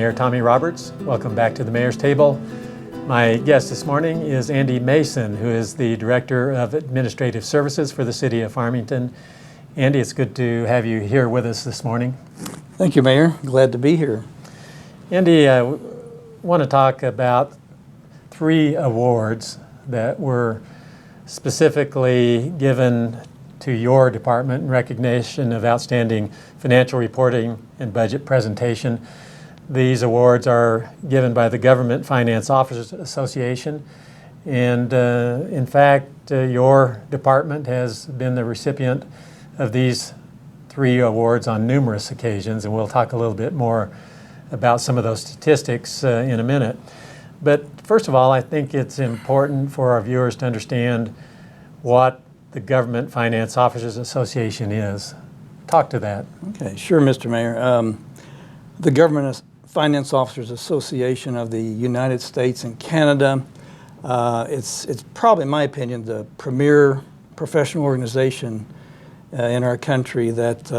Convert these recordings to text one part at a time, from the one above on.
Mayor Tommy Roberts. Welcome back to the Mayor's Table. My guest this morning is Andy Mason, who is the Director of Administrative Services for the City of Farmington. Andy, it's good to have you here with us this morning. Thank you, Mayor. Glad to be here. Andy, I want to talk about 3 awards that were specifically given to your department in recognition of outstanding financial reporting and budget presentation. These awards are given by the Government Finance Officers Association, and in fact, your department has been the recipient of these 3 awards on numerous occasions, and we'll talk a little bit more about some of those statistics in a minute. But first of all, I think it's important for our viewers to understand what the Government Finance Officers Association is. Talk to that. Okay, sure, Mr. Mayor. The Government Finance Officers Association of the United States and Canada, it's probably, in my opinion, the premier professional organization in our country that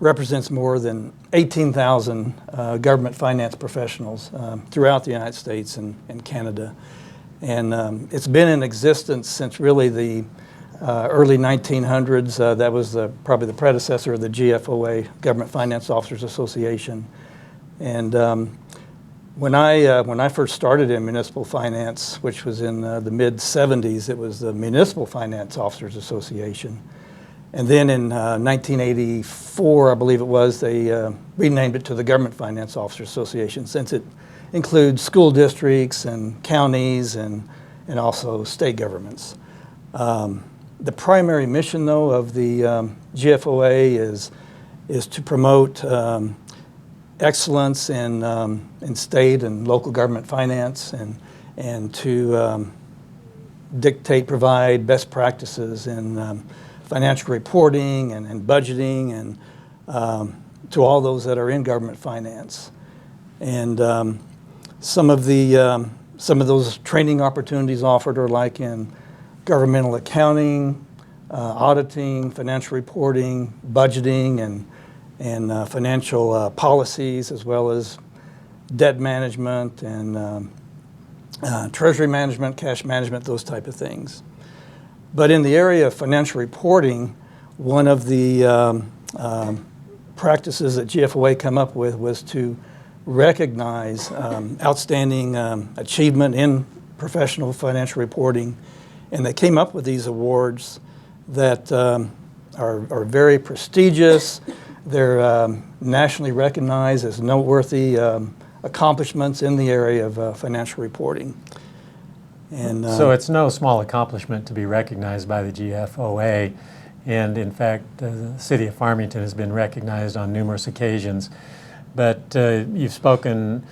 represents more than 18,000 government finance professionals throughout the United States and Canada. And it's been in existence since really the early 1900s. That was probably the predecessor of the GFOA, Government Finance Officers Association. And when I first started in municipal finance, which was in the mid-70s, it was the Municipal Finance Officers Association. And then in 1984, I believe it was, they renamed it to the Government Finance Officers Association, since it includes school districts and counties and also state governments. The primary mission, though, of the GFOA is to promote excellence in state and local government finance and to provide best practices in financial reporting and budgeting and to all those that are in government finance. And some of those training opportunities offered are like in governmental accounting, auditing, financial reporting, budgeting, and financial policies, as well as debt management and treasury management, cash management, those type of things. But in the area of financial reporting, one of the practices that GFOA come up with was to recognize outstanding achievement in professional financial reporting. And they came up with these awards that are very prestigious. They're nationally recognized as noteworthy accomplishments in the area of financial reporting. And so it's no small accomplishment to be recognized by the GFOA. And in fact, the City of Farmington has been recognized on numerous occasions. But you've spoken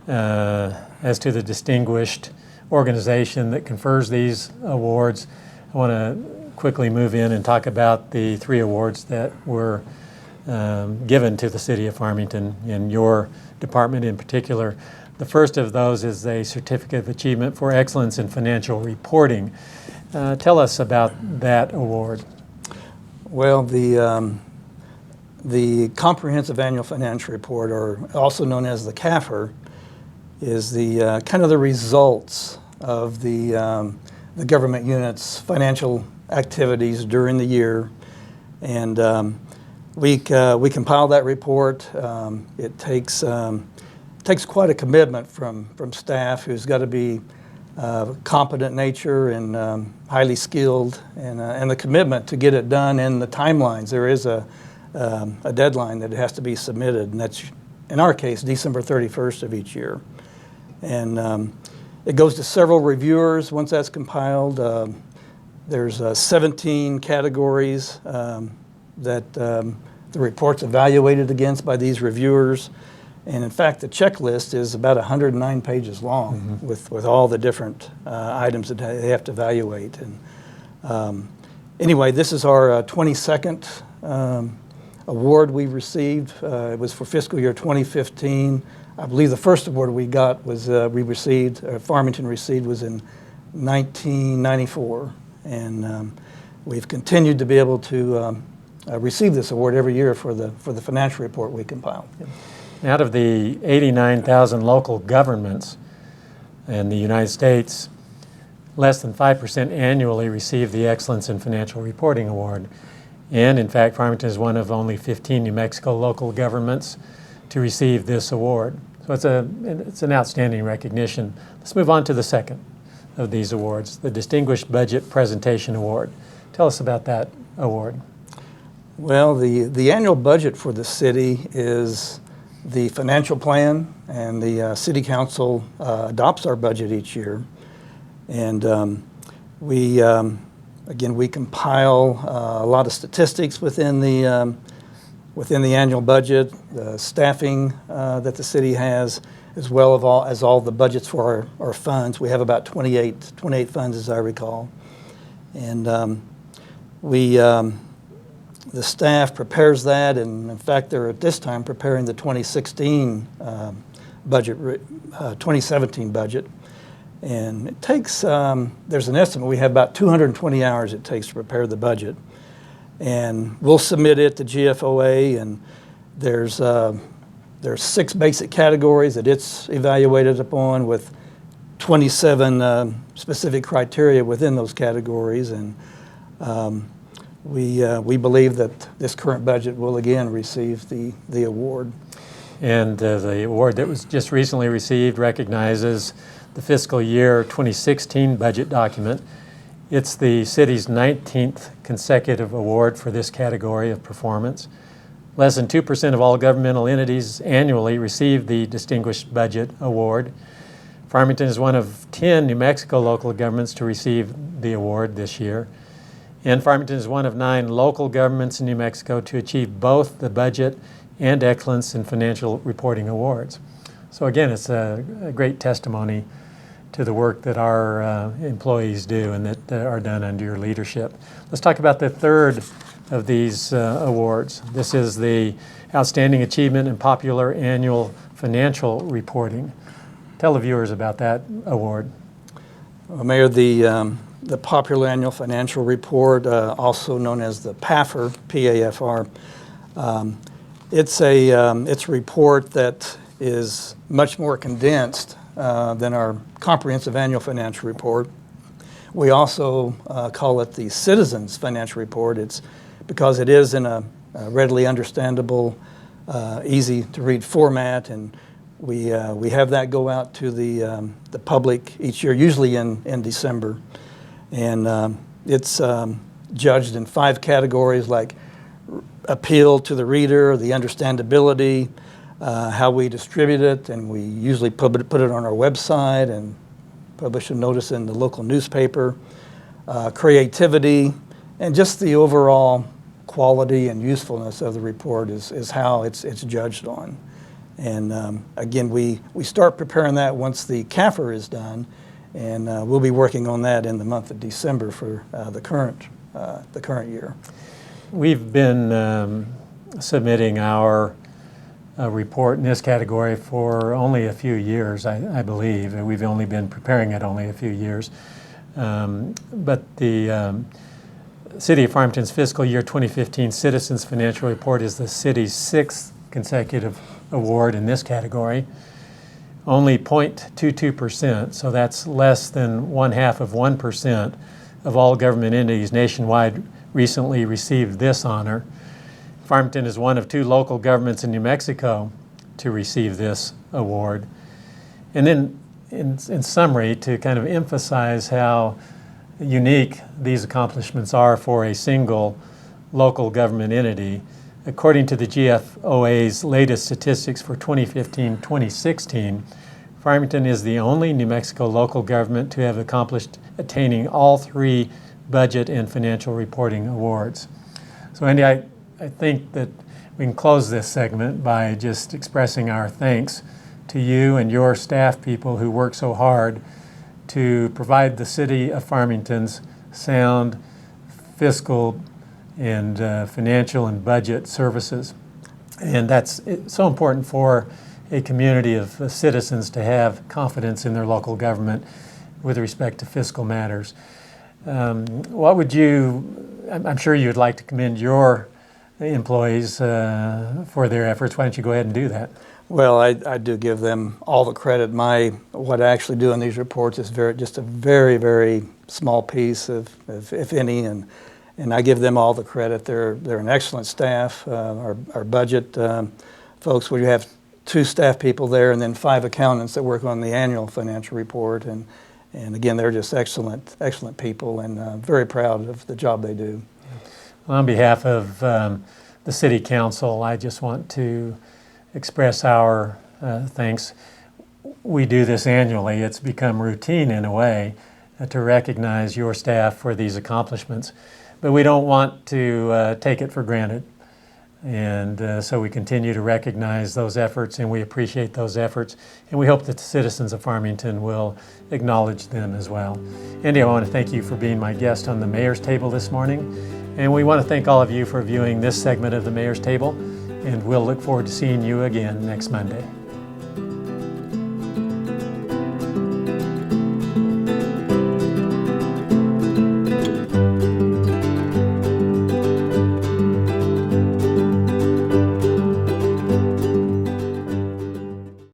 as to the distinguished organization that confers these awards. I want to quickly move in and talk about the 3 awards that were given to the City of Farmington in your department in particular. The first of those is a Certificate of Achievement for Excellence in Financial Reporting. Tell us about that award. Well, the Comprehensive Annual Financial Report, or also known as the CAFR, is the kind of the results of the government unit's financial activities during the year, and we compile that report. It takes quite a commitment from staff who's got to be competent nature and highly skilled, and the commitment to get it done in the timelines. There is a deadline that it has to be submitted, and that's, in our case, December 31st of each year. And it goes to several reviewers once that's compiled. There's 17 categories that the report's evaluated against by these reviewers. And in fact, the checklist is about 109 pages long with all the different items that they have to evaluate. And anyway, this is our 22nd award we received. It was for fiscal year 2015. I believe the first award we got was Farmington received was in 1994. And we've continued to be able to receive this award every year for the financial report we compile. Out of the 89,000 local governments in the United States, less than 5% annually receive the Excellence in Financial Reporting Award. And in fact, Farmington is one of only 15 New Mexico local governments to receive this award. So it's an outstanding recognition. Let's move on to the second of these awards, the Distinguished Budget Presentation Award. Tell us about that award. Well, the annual budget for the city is the financial plan, and the city council adopts our budget each year. And we compile a lot of statistics within the annual budget, the staffing that the city has, as well as all the budgets for our funds. We have about 28 funds, as I recall. And the staff prepares that, and in fact, they're at this time preparing the 2016 budget, 2017 budget. And it takes, there's an estimate, we have about 220 hours it takes to prepare the budget. And we'll submit it to GFOA, and there's 6 basic categories that it's evaluated upon, with 27 specific criteria within those categories. And we believe that this current budget will again receive the award. And the award that was just recently received recognizes the fiscal year 2016 budget document. It's the city's 19th consecutive award for this category of performance. Less than 2% of all governmental entities annually receive the Distinguished Budget Award. Farmington is one of 10 New Mexico local governments to receive the award this year. And Farmington is one of 9 local governments in New Mexico to achieve both the Budget and Excellence in Financial Reporting Awards. So again, it's a great testimony to the work that our employees do and that are done under your leadership. Let's talk about the third of these awards. This is the Outstanding Achievement in Popular Annual Financial Reporting. Tell the viewers about that award. Well, Mayor, the Popular Annual Financial Report, also known as the PAFR, P-A-F-R, it's a report that is much more condensed than our comprehensive annual financial report. We also call it the Citizens Financial Report. It's because it is in a readily understandable, easy to read format, and we have that go out to the public each year, usually in December. And it's judged in 5 categories, like appeal to the reader, the understandability, how we distribute it, and we usually put it on our website and publish a notice in the local newspaper, creativity, and just the overall quality and usefulness of the report is how it's judged on. And again, we start preparing that once the CAFR is done, and we'll be working on that in the month of December for the current year. We've been submitting our report in this category for only a few years, I believe. We've only been preparing it only a few years. But the City of Farmington's fiscal year 2015 Citizens Financial Report is the city's 6th consecutive award in this category. Only 0.22%, so that's less than 1/2% of all government entities nationwide recently received this honor. Farmington is one of 2 local governments in New Mexico to receive this award. And then in summary, to kind of emphasize how unique these accomplishments are for a single local government entity, according to the GFOA's latest statistics for 2015-2016, Farmington is the only New Mexico local government to have accomplished attaining all 3 budget and financial reporting awards. So Andy, I think that we can close this segment by just expressing our thanks to you and your staff people who work so hard to provide the city of Farmington's sound fiscal and financial and budget services. And it's so important for a community of citizens to have confidence in their local government with respect to fiscal matters. What would I'm sure you'd like to commend your employees for their efforts. Why don't you go ahead and do that? Well, I do give them all the credit. What I actually do in these reports is just a very, very small piece of if any, and I give them all the credit. They're an excellent staff. Our budget folks, we have 2 staff people there, and then 5 accountants that work on the annual financial report, and again, they're just excellent people, and very proud of the job they do. On behalf of the City Council, I just want to express our thanks. We do this annually. It's become routine in a way to recognize your staff for these accomplishments, but we don't want to take it for granted. And so we continue to recognize those efforts, and we appreciate those efforts, and we hope that the citizens of Farmington will acknowledge them as well. Andy, I want to thank you for being my guest on the Mayor's Table this morning, and we want to thank all of you for viewing this segment of the Mayor's Table, and we'll look forward to seeing you again next Monday.